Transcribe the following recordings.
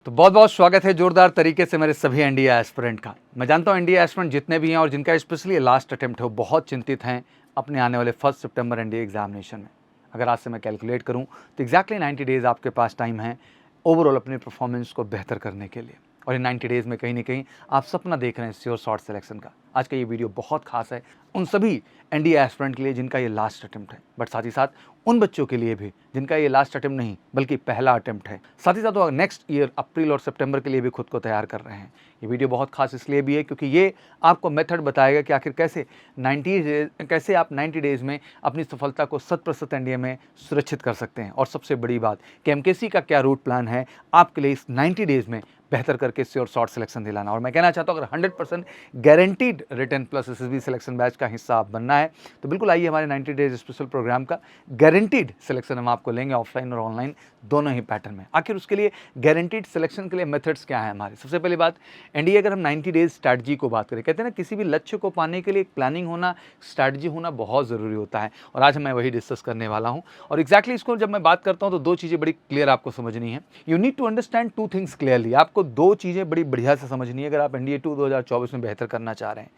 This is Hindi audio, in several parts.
तो बहुत बहुत स्वागत है जोरदार तरीके से मेरे सभी एनडीए एस्पिरेंट का। मैं जानता हूँ एनडीए एस्पिरेंट जितने भी हैं और जिनका स्पेशली लास्ट अटेम्प्ट है वो बहुत चिंतित हैं अपने आने वाले 1 सितंबर एनडीए एग्जामिनेशन में। अगर आज से मैं कैलकुलेट करूँ तो एग्जैक्टली 90 डेज़ आपके पास टाइम है ओवरऑल अपने परफॉर्मेंस को बेहतर करने के लिए। और इन 90 डेज़ में कहीं ना कहीं आप सपना देख रहे हैं श्योर शॉर्ट सिलेक्शन का। आज का ये वीडियो बहुत खास है उन सभी एनडीए एस्पिरेंट के लिए जिनका ये लास्ट अटेम्प्ट है, बट साथ ही साथ उन बच्चों के लिए भी जिनका ये लास्ट अटेम्प्ट नहीं बल्कि पहला अटेम्प्ट है। साथ ही साथ वो नेक्स्ट ईयर अप्रैल और सितंबर के लिए भी खुद को तैयार कर रहे हैं। ये वीडियो बहुत खास इसलिए भी है क्योंकि ये आपको मेथड बताएगा कि आखिर कैसे आप 90 डेज़ में अपनी सफलता को 100% एनडीए में सुरक्षित कर सकते हैं। और सबसे बड़ी बात कि एमकेसी का क्या रूट प्लान है आपके लिए इस 90 डेज़ में बेहतर करके श्योर शॉर्ट सिलेक्शन दिलाना। और मैं कहना चाहता हूँ अगर 100% guaranteed written plus SSB selection batch का हिस्सा आप बनना है तो बिल्कुल आइए हमारे 90 डेज स्पेशल प्रोग्राम का गारंटीड सिलेक्शन हम आपको लेंगे ऑफलाइन और ऑनलाइन दोनों ही पैटर्न में। आखिर उसके लिए गारंटीड सिलेक्शन के लिए मेथड्स क्या है हमारे। सबसे पहली बात एनडीए अगर हम 90 डेज स्ट्रैटेजी को बात करें, कहते हैं ना किसी भी लक्ष्य को पाने के लिए एक प्लानिंग होना, स्ट्रैटेजी होना बहुत ज़रूरी होता है और आज मैं वही डिस्कस करने वाला हूँ। और एग्जैक्टली इसको जब मैं बात करता हूँ तो दो चीज़ें बड़ी क्लियर आपको समझनी है। You need to understand two things clearly. आपको दो चीज़ें बड़ी बढ़िया से समझनी है अगर आप एनडीए 2 2024 में बेहतर करना चाह रहे हैं।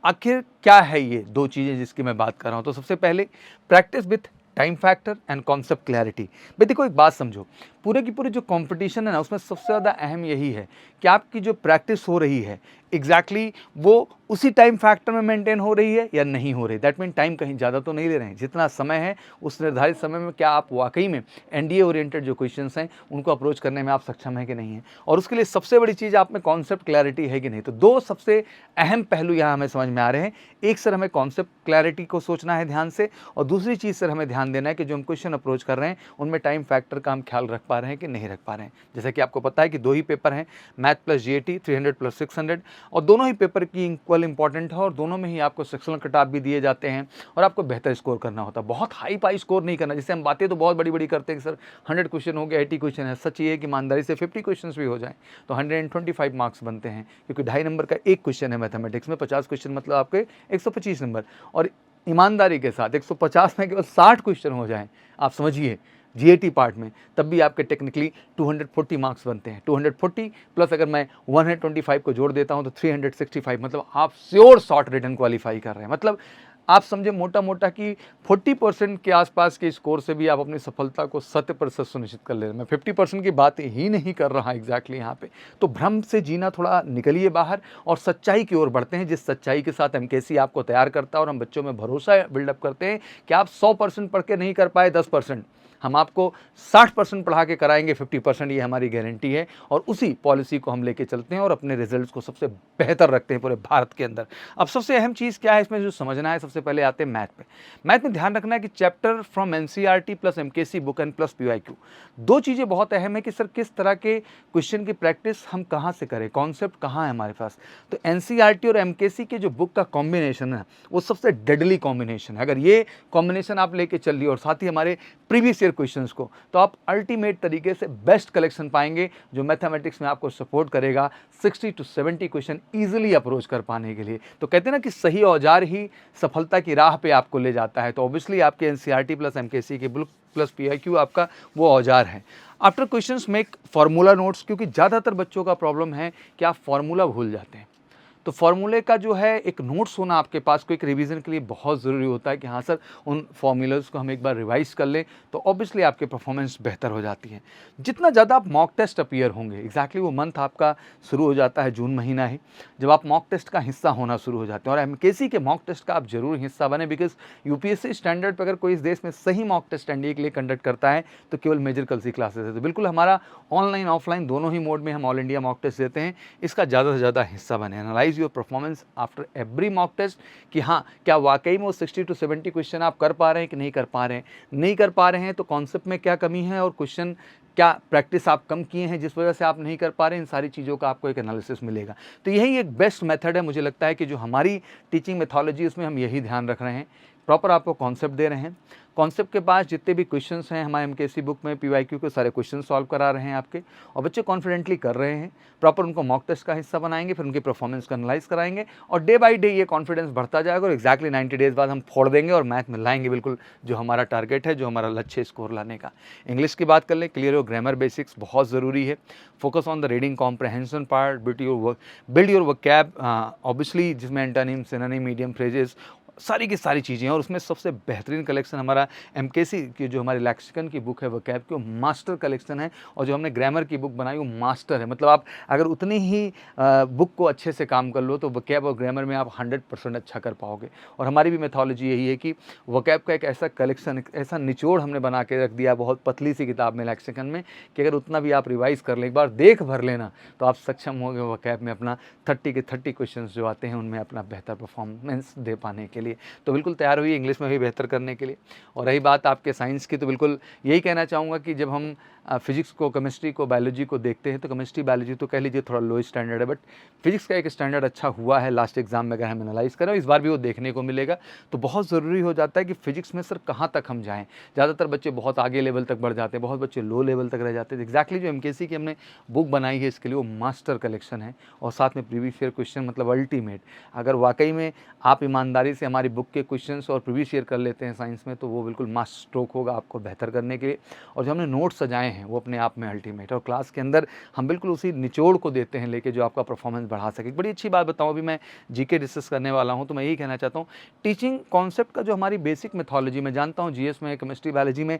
आखिर क्या है ये दो चीज़ें जिसकी मैं बात कर रहा हूँ। तो सबसे पहले practice with time factor and concept clarity. भाई देखो एक बात समझो, पूरे की पूरी जो कंपटीशन है ना उसमें सबसे ज़्यादा अहम यही है कि आपकी जो प्रैक्टिस हो रही है एग्जैक्टली वो उसी टाइम फैक्टर में मेंटेन हो रही है या नहीं हो रही। दैट मीन टाइम कहीं ज़्यादा तो नहीं ले रहे हैं। जितना समय है उस निर्धारित समय में क्या आप वाकई में एनडीए ओरिएंटेड जो क्वेश्चंस हैं उनको अप्रोच करने में आप सक्षम हैं कि नहीं है। और उसके लिए सबसे बड़ी चीज़ आप में कॉन्सेप्ट क्लैरिटी है कि नहीं। तो दो सबसे अहम पहलू यहाँ हमें समझ में आ रहे हैं। एक सर हमें कॉन्सेप्ट क्लैरिटी को सोचना है ध्यान से, और दूसरी चीज़ सर हमें ध्यान देना है कि जो हम क्वेश्चन अप्रोच कर रहे हैं उनमें टाइम फैक्टर का हम ख्याल रख पा रहे हैं कि नहीं रख पा रहे हैं। जैसे कि आपको पता है कि दो ही पेपर हैं, मैथ प्लस जीएटी 300 प्लस 600, और दोनों ही पेपर की इक्वल इंपॉर्टेंट है और दोनों में ही आपको सेक्शनल कट-ऑफ भी दिए जाते हैं और आपको बेहतर स्कोर करना होता है। बहुत हाई पाई स्कोर नहीं करना। जैसे हम बातें तो बहुत बड़ी बड़ी करते हैं कि सर 100 क्वेश्चन हो गया, 80 क्वेश्चन है। सच ये है कि ईमानदारी से 50 क्वेश्चन भी हो जाए तो 125 मार्क्स बनते हैं, क्योंकि 2.5 नंबर का एक क्वेश्चन है मैथमेटिक्स में। 50 क्वेश्चन मतलब आपके 125 नंबर, और ईमानदारी के साथ 150 में केवल 60 क्वेश्चन हो जाएं, आप समझिए जीएटी पार्ट में, तब भी आपके टेक्निकली 240 मार्क्स बनते हैं। 240 प्लस अगर मैं 125 को जोड़ देता हूं तो 365, मतलब आप श्योर शॉर्ट रिटन क्वालिफाई कर रहे हैं। मतलब आप समझे मोटा मोटा कि 40% के आसपास के स्कोर से भी आप अपनी सफलता को 100% सुनिश्चित कर ले रहे हैं। मैं 50% की बात ही नहीं कर रहा एग्जैक्टली यहाँ पे। तो भ्रम से जीना थोड़ा निकलिए बाहर और सच्चाई की ओर बढ़ते हैं, जिस सच्चाई के साथ एमकेसी आपको तैयार करता है और हम बच्चों में भरोसा बिल्डअप करते हैं कि आप 100% पढ़ के नहीं कर पाए 10%, हम आपको 60% पढ़ा के कराएंगे 50%, ये हमारी गारंटी है। और उसी पॉलिसी को हम लेके चलते हैं और अपने रिजल्ट्स को सबसे बेहतर रखते हैं पूरे भारत के अंदर। अब सबसे अहम चीज़ क्या है इसमें जो समझना है, सबसे पहले आते हैं मैथ पे। मैथ में ध्यान रखना है कि chapter from NCERT plus MKC book and plus PYQ, दो चीज़ें बहुत अहम है कि सर किस तरह के क्वेश्चन की प्रैक्टिस हम कहाँ से करें, कॉन्सेप्ट कहाँ है हमारे पास। तो एनसीईआरटी और एमकेसी के जो बुक का कॉम्बिनेशन है वो सबसे डेडली कॉम्बिनेशन है। अगर ये कॉम्बिनेशन आप लेके चल रही और साथ ही हमारे प्रीवियस ईयर क्वेश्चंस को, तो आप अल्टीमेट तरीके से बेस्ट कलेक्शन पाएंगे जो मैथमेटिक्स में आपको सपोर्ट करेगा 60 to 70 क्वेश्चन इजीली अप्रोच कर पाने के लिए। तो कहते हैं ना कि सही औजार ही सफलता की राह पे आपको ले जाता है। तो ऑब्वियसली आपके एनसीईआरटी प्लस एमकेसी के बुक प्लस पीआईक्यू आपका वो औजार है। After questions make formula notes, क्योंकि ज़्यादातर बच्चों का प्रॉब्लम है कि आप फार्मूला भूल जाते हैं। तो फार्मूले का जो है एक नोट्स होना आपके पास को एक रिवीजन के लिए बहुत ज़रूरी होता है कि हाँ सर उन फॉर्मूलाज को हम एक बार रिवाइज कर लें, तो ऑब्वियसली आपके परफॉर्मेंस बेहतर हो जाती है। जितना ज़्यादा आप मॉक टेस्ट अपीयर होंगे, एग्जैक्टली वो मंथ आपका शुरू हो जाता है जून महीना ही, जब आप मॉक टेस्ट का हिस्सा होना शुरू हो जाते हैं। और एमकेसी के मॉक टेस्ट का आप जरूर हिस्सा बने, बिकॉज यूपीएससी स्टैंडर्ड पर अगर कोई इस देश में सही मॉक टेस्ट एनडीए के लिए कंडक्ट करता है तो केवल मेजर कलसी क्लासेस है। तो बिल्कुल हमारा ऑनलाइन ऑफलाइन दोनों ही मोड में हम ऑल इंडिया मॉक टेस्ट देते हैं, इसका ज़्यादा से ज़्यादा हिस्सा बने। Analyse your performance after every mock test कि हाँ क्या वाकई में वो 60 to 70 क्वेश्चन आप कर पा रहे हैं कि नहीं कर पा रहे हैं। नहीं कर पा रहे हैं तो कॉन्सेप्ट में क्या कमी है और क्वेश्चन क्या प्रैक्टिस आप कम किए हैं जिस वजह से आप नहीं कर पा रहे हैं। इन सारी चीज़ों का आपको एक एनालिसिस मिलेगा। तो यही एक बेस्ट मेथड है, मुझे लगता है कि जो हमारी टीचिंग मेथोलॉजी उसमें हम यही ध्यान रख रहे हैं प्रॉपर आपको कॉन्सेप्ट दे रहे हैं। कॉन्सेप्ट के बाद जितने भी क्वेश्चंस हैं हमारे एमकेसी बुक में पीवाईक्यू के सारे क्वेश्चन सॉल्व करा रहे हैं आपके, और बच्चे कॉन्फिडेंटली कर रहे हैं। प्रॉपर उनको मॉक टेस्ट का हिस्सा बनाएंगे, फिर उनकी परफॉर्मेंस को एनालाइज कराएंगे, और डे बाय डे ये कॉन्फिडेंस बढ़ता जाएगा और एक्जैक्टली 90 डेज बाद हम फोड़ देंगे और मैथ में लाएंगे बिल्कुल जो हमारा टारगेट है, जो हमारा लक्ष्य स्कोर लाने का। इंग्लिश की बात कर ले, क्लियर हो ग्रामर बेसिक्स बहुत ज़रूरी है। Focus on the reading comprehension part, build your vocab obviously, जिसमें एंटोनिम, सिनोनिम, मीडियम फ्रेजेस, सारी की सारी चीज़ें हैं। और उसमें सबसे बेहतरीन कलेक्शन हमारा एमकेसी की जो हमारी लेक्सिकन की बुक है वर्कैब की, वो मास्टर कलेक्शन है। और जो हमने ग्रामर की बुक बनाई वो मास्टर है। मतलब आप अगर उतनी ही बुक को अच्छे से काम कर लो तो वर्कैब और ग्रामर में आप 100% अच्छा कर पाओगे। और हमारी भी मेथोलॉजी यही है कि वर्कैब का एक ऐसा कलेक्शन, ऐसा निचोड़ हमने बना के रख दिया बहुत पतली सी किताब में लेक्सिकन में, कि अगर उतना भी आप रिवाइज़ कर लें, एक बार देख भर लेना, तो आप सक्षम होंगे वर्कैब में अपना 30 के 30 क्वेश्चन जो आते हैं उनमें अपना बेहतर परफॉर्मेंस दे पाने के लिए। तो बिल्कुल तैयार हुई इंग्लिश में भी बेहतर करने के लिए। और रही बात आपके साइंस की, तो बिल्कुल यही कहना चाहूँगा कि जब हम फिजिक्स को, केमिस्ट्री को, बायोलॉजी को देखते हैं तो केमिस्ट्री बायोलॉजी तो कह लीजिए थोड़ा लो स्टैंडर्ड है, बट फिजिक्स का एक स्टैंडर्ड अच्छा हुआ है लास्ट एग्जाम में अगर हम एनालाइज करें, इस बार भी वो देखने को मिलेगा। तो बहुत ज़रूरी हो जाता है कि फिजिक्स में सर कहाँ तक हम जाएँ। ज़्यादातर बच्चे बहुत आगे लेवल तक बढ़ जाते हैं, बहुत बच्चे लो लेवल तक रह जाते हैं। एग्जैक्टली जो एमकेसी की हमने बुक बनाई है इसके लिए वो मास्टर कलेक्शन है, और साथ में प्रीवियस ईयर क्वेश्चन, मतलब अल्टीमेट। अगर वाकई में आप ईमानदारी से हमारी बुक के क्वेश्चंस और प्रीवियस ईयर कर लेते हैं साइंस में, तो वो बिल्कुल मास्टर स्ट्रोक होगा आपको बेहतर करने के लिए। और जो हमने नोट्स सजाए हैं वो अपने आप में अल्टीमेट है, और क्लास के अंदर हम बिल्कुल उसी निचोड़ को देते हैं लेके जो आपका परफॉर्मेंस बढ़ा सके। बड़ी अच्छी बात बताऊँ, अभी मैं जीके डिस्कस करने वाला हूँ, तो मैं यही कहना चाहता हूँ, टीचिंग कॉन्सेप्ट का जो हमारी बेसिक मेथोलॉजी, मैं जानता हूँ जीएस में, केमिस्ट्री, बायोलॉजी में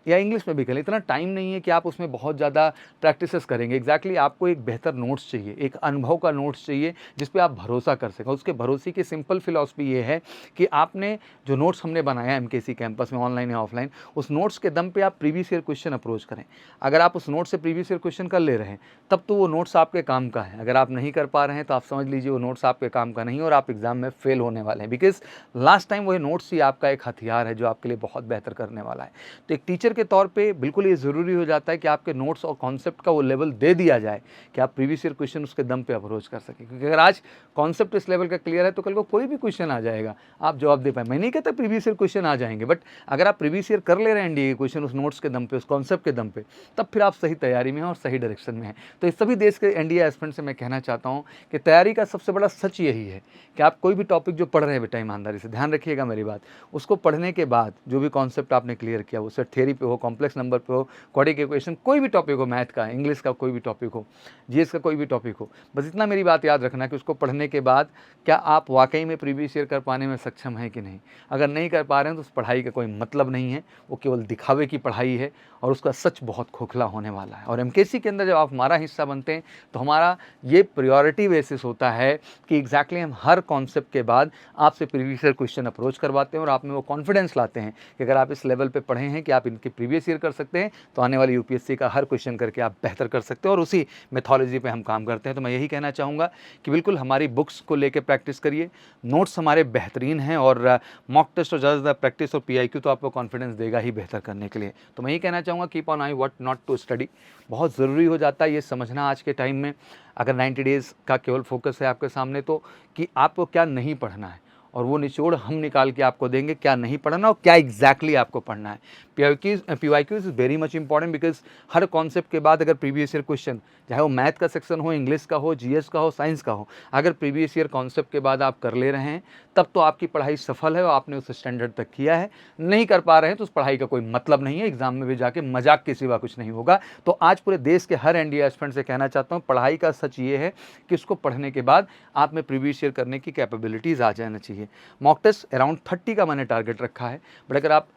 या इंग्लिश में भी करें, इतना टाइम नहीं है कि आप उसमें बहुत ज़्यादा प्रैक्टिसेस करेंगे। एग्जैक्टली आपको एक बेहतर नोट्स चाहिए, एक अनुभव का नोट्स चाहिए जिस पे आप भरोसा कर सकें। उसके भरोसे की सिंपल फिलॉसफी ये है कि आपने जो नोट्स हमने बनाया एमकेसी कैंपस में, ऑनलाइन या ऑफलाइन, उस नोट्स के दम पे आप प्रीवियस ईयर क्वेश्चन अप्रोच करें। अगर आप उस नोट से प्रीवियस ईयर क्वेश्चन कर ले रहे हैं तब तो वो नोट्स आपके काम का है। अगर आप नहीं कर पा रहे हैं तो आप समझ लीजिए वो नोट्स आपके काम का नहीं है और आप एग्जाम में फेल होने वाले हैं, बिकॉज लास्ट टाइम वही नोट्स ही आपका एक हथियार है जो आपके लिए बहुत बेहतर करने वाला है। तो एक टीचर के तौर पर बिल्कुल ये ज़रूरी हो जाता है कि आपके नोट्स और कॉन्सेप्ट का वो लेवल दे दिया जाए कि आप प्रीवियस ईयर क्वेश्चन उसके दम पे अप्रोच कर सकें। क्योंकि अगर आज कॉन्सेप्ट इस लेवल का क्लियर है तो कल को कोई भी क्वेश्चन आ जाएगा, आप जवाब दे पाए। मैं नहीं कहता प्रीवियस ईयर क्वेश्चन आ जाएंगे, बट अगर आप प्रीवियस ईयर कर ले रहे हैं एनडीए के क्वेश्चन उस नोट्स के दम पे, उस कॉन्सेप्ट के दम पे, तब फिर आप सही तैयारी में हैं और सही डायरेक्शन में हैं। तो इस सभी देश के एनडीए एस्पिरेंट से मैं कहना चाहता हूँ कि तैयारी का सबसे बड़ा सच यही है कि आप कोई भी टॉपिक जो पढ़ रहे हैं बेटा, ईमानदारी से ध्यान रखिएगा मेरी बात, उसको पढ़ने के बाद जो भी कॉन्सेप्ट आपने क्लियर किया, वो सर थ्योरी पे हो, कॉम्प्लेक्स नंबर पे हो, क्वाड्रेटिक इक्वेशन, कोई भी टॉपिक हो, मैथ का, इंग्लिश का कोई भी टॉपिक हो, जीएस का कोई भी टॉपिक हो, बस इतना मेरी बात याद रखना कि उसको पढ़ने के बाद क्या आप वाकई में प्रीवियस ईयर कर पाने में सक्षम हैं कि नहीं। अगर नहीं कर पा रहे हैं तो उस पढ़ाई का कोई मतलब नहीं है, वो केवल दिखावे की पढ़ाई है और उसका सच बहुत खोखला होने वाला है। और एमकेसी के अंदर जब आप हमारा हिस्सा बनते हैं तो हमारा ये प्रायोरिटी बेसिस होता है कि एग्जैक्टली हम हर कॉन्सेप्ट के बाद आपसे प्रीवियस ईयर क्वेश्चन अप्रोच करवाते हैं और आप में वो कॉन्फिडेंस लाते हैं कि अगर आप इस लेवल पे पढ़े हैं कि आप इनके प्रीवियस ईयर कर सकते हैं तो आने वाली यूपीएससी का हर क्वेश्चन करके आप बेहतर कर सकते हैं। और उसी मेथोलॉजी पे हम काम करते हैं। तो मैं यही कहना चाहूँगा कि बिल्कुल हमारी बुक्स को लेकर प्रैक्टिस करिए, नोट्स हमारे बेहतरीन हैं, और मॉक टेस्ट और ज़्यादा प्रैक्टिस और पीआईक्यू तो आपको कॉन्फिडेंस देगा ही बेहतर करने के लिए। तो मैं यही कहना चाहूँगा, keep on eye what not to study. बहुत ज़रूरी हो जाता है ये समझना आज के टाइम में, अगर 90 डेज़ का केवल फोकस है आपके सामने, तो कि आपको क्या नहीं पढ़ना है, और वो निचोड़ हम निकाल के आपको देंगे क्या नहीं पढ़ना और क्या एग्जैक्टली आपको पढ़ना है। PYQ is very much important, because her concept के बाद अगर प्रीवियस ईयर क्वेश्चन, चाहे वो मैथ का सेक्शन हो, इंग्लिश का हो, जीएस का हो, साइंस का हो, अगर प्रीवियस ईयर कॉन्सेप्ट के बाद आप कर ले रहे हैं तब तो आपकी पढ़ाई सफल है और आपने उस स्टैंडर्ड तक किया है। नहीं कर पा रहे हैं तो उस पढ़ाई का कोई मतलब नहीं है, एग्जाम में भी जाके मजाक के सिवा कुछ नहीं होगा। तो आज पूरे देश के हर एनडीए एस्पिरेंट से कहना चाहता हूँ, पढ़ाई का सच ये है कि उसको पढ़ने के बाद आप में प्रीवियस ईयर करने की कैपेबिलिटीज़ आ जाना चाहिए। मॉक टेस्ट अराउंड 30 का मैंने टारगेट रखा है, बट अगर आप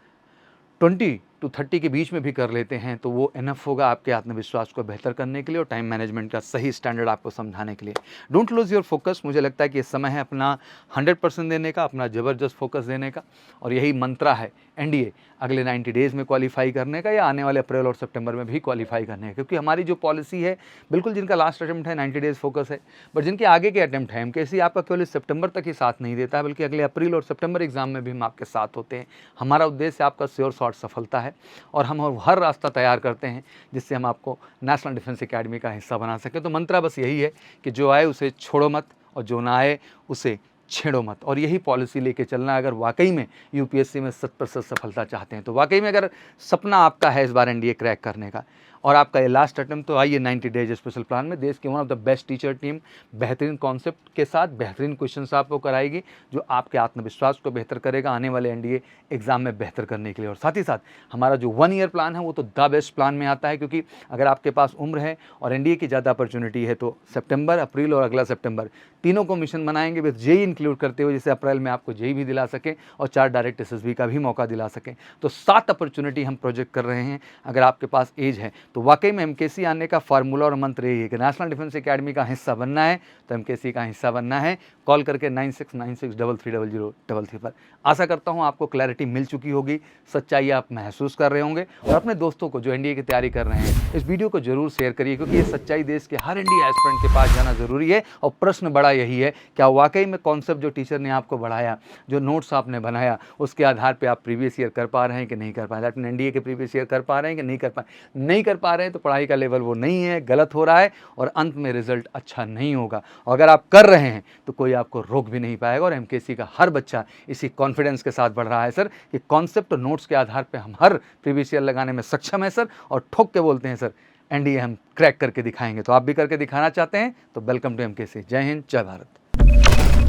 20 to 30 के बीच में भी कर लेते हैं तो वो इनफ होगा आपके आत्मविश्वास को बेहतर करने के लिए और टाइम मैनेजमेंट का सही स्टैंडर्ड आपको समझाने के लिए। Don't lose your focus. मुझे लगता है कि ये समय है अपना 100% देने का, अपना ज़बरदस्त फोकस देने का, और यही मंत्रा है एनडीए अगले 90 डेज़ में क्वालिफाई करने का या आने वाले अप्रैल और सितंबर में भी क्वालिफाई करने का। क्योंकि हमारी जो पॉलिसी है, बिल्कुल जिनका लास्ट अटेम्प्ट है 90 डेज़ फोकस है, बट जिनके आगे के अटेम्प्ट है एमकेसी आपका केवल सितंबर तक ही साथ नहीं देता है, बल्कि अगले अप्रैल और सितंबर एग्जाम में भी हम आपके साथ होते हैं। हमारा उद्देश्य आपका श्योर शॉर्ट सफलता है और हम हर रास्ता तैयार करते हैं जिससे हम आपको नेशनल डिफेंस एकेडमी का हिस्सा बना सकें। तो मंत्रा बस यही है कि जो आए उसे छोड़ो मत और जो ना आए उसे छेड़ो मत, और यही पॉलिसी लेके चलना है अगर वाकई में यूपीएससी में 100% सफलता चाहते हैं। तो वाकई में अगर सपना आपका है इस बार एनडीए क्रैक करने का और आपका ये लास्ट अटेम्प्ट, तो आइए 90 डेज स्पेशल प्लान में देश की one of the best teacher team बेहतरीन कॉन्सेप्ट के साथ बेहतरीन क्वेश्चंस आपको कराएगी, जो आपके आत्मविश्वास को बेहतर करेगा आने वाले एनडीए एग्जाम में बेहतर करने के लिए। और साथ ही साथ हमारा जो 1 ईयर प्लान है वो तो द बेस्ट प्लान में आता है, क्योंकि अगर आपके पास उम्र है और एनडीए की ज़्यादा अपॉर्चुनिटी है तो सितंबर, अप्रैल और अगला सितंबर तीनों को मिशन बनाएंगे विद जेई इंक्लूड करते हुए, जिससे अप्रैल में आपको जेई भी दिला सके और 4 डायरेक्ट एसएसबी का भी मौका दिला सकें। तो 7 अपॉर्चुनिटी हम प्रोजेक्ट कर रहे हैं। अगर आपके पास एज है तो वाकई में एमकेसी आने का फार्मूला और मंत्र यही है कि नेशनल डिफेंस एकेडमी का हिस्सा बनना है तो एमकेसी का हिस्सा बनना है। कॉल करके 9696330033 पर। आशा करता हूं आपको क्लैरिटी मिल चुकी होगी, सच्चाई आप महसूस कर रहे होंगे, और अपने दोस्तों को जो एनडीए की तैयारी कर रहे हैं इस वीडियो को जरूर शेयर करिए, क्योंकि ये सच्चाई देश के हर एनडीए एस्पिरेंट के पास जाना जरूरी है। और प्रश्न बड़ा यही है, क्या वाकई में कॉन्सेप्ट जो टीचर ने आपको बढ़ाया, जो नोट्स आपने बनाया, उसके आधार पर आप प्रीवियस ईयर कर पा रहे हैं कि नहीं कर पा रहे हैं, एनडीए के प्रीवियस ईयर कर पा रहे हैं कि नहीं कर पा रहे हैं, तो पढ़ाई का लेवल वो नहीं है, गलत हो रहा है और अंत में रिजल्ट अच्छा नहीं होगा। और अगर आप कर रहे हैं तो कोई आपको रोक भी नहीं पाएगा। और एमकेसी का हर बच्चा इसी कॉन्फिडेंस के साथ बढ़ रहा है सर कि कॉन्सेप्ट और नोट्स के आधार पे हम हर प्रीवियस ईयर लगाने में सक्षम है सर, और ठोक के बोलते हैं सर एनडीए हम क्रैक करके दिखाएंगे। तो आप भी करके दिखाना चाहते हैं तो वेलकम टू एमकेसी। जय हिंद, जय भारत।